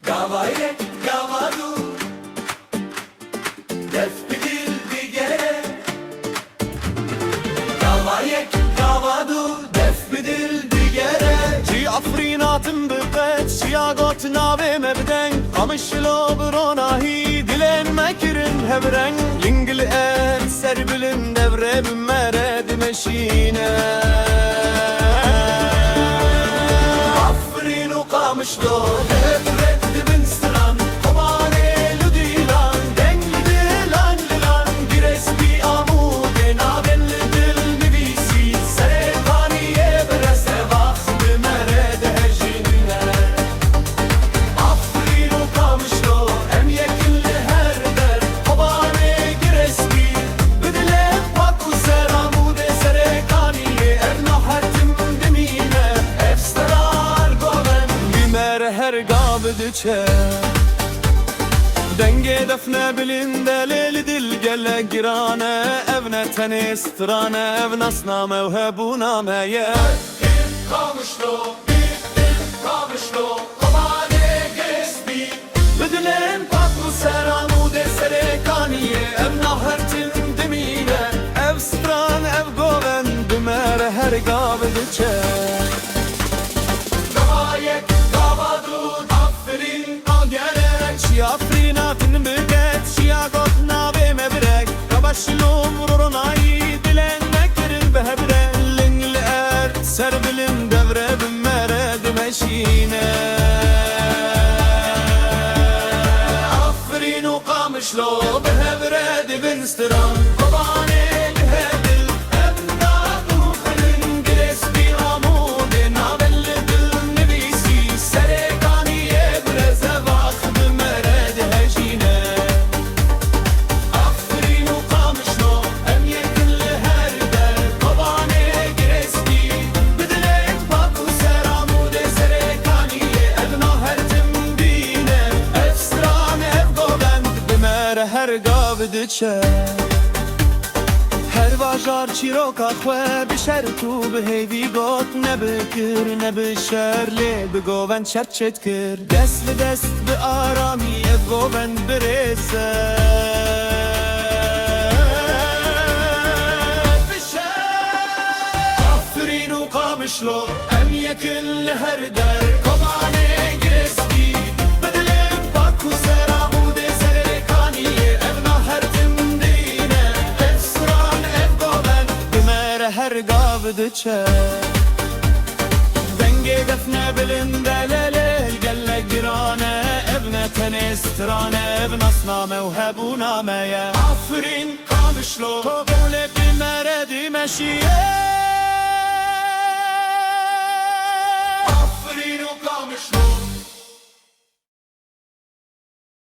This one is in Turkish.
Gavayek gavadu def bilildi gere. Gavayek gavadu def bilildi gere. Ci afrinatım bıqet şiyagot nave mebden Qamışlo bronahi dilen mekirin hevren Lingil et serbilin devre bümmere dimeşine Afrinu qamışlo devret dibin sıran Komane lüdilan dengli lan lilan Giresbi amude nabenli dil nivisi Serekaniye berese vaxtı merede hejinine Afrinu qamışlo em yekinli her der Komane giresbi Bidile paku ser amude serekaniye Evna hertim demine Efstarar goven Bimer her gabdıçe Denge defne bilinde leli dil gele girane Evne tenistrane evnasna mevhebuna meye Kamışlo, kamışlo, komane gesbi Bidilem patlu seramude serekaniye Evna hertin demine Ev stran ev goven bimer her gabdıçe Gavayek, gavadun, aferin, al gerek Şi afrinatın bıqet şiyagot nave mebrek Qabaşlum rurunayi dilen mekirin behebren Lingil er serbilim devre bimmere dimeşine Aferin qamışlo, behevre dibin stiran Kobane lihedil, emdad muhrin Giresbi amude navelli dil nivisi Serekaniye breze vaxtı merede hejine Aferin qamışlo, em yekinli her der Kobane giresbi Bidilek paku seramude serekaniye Evna hertim dine, efstran ev goven bimer her gabdıçe Her vajar çiroka xwe bişer tu biheyvi got Ne bikir ne bişer lê bi goven çerçet kir Dest bi dest bi arami ev goven birêse Aferin qamışlo, em yekinli her der Kobane giresbi Bidilem paku seramude serekaniye Evna hertim dine, efsran ev goven bimer her gabdıçe Denge defne bilinde lele gelle girane Evne tenistrane evnasna mevhebuna meye Aferin qamışlo, Kabule bimere dimeşiye aferin qamışlo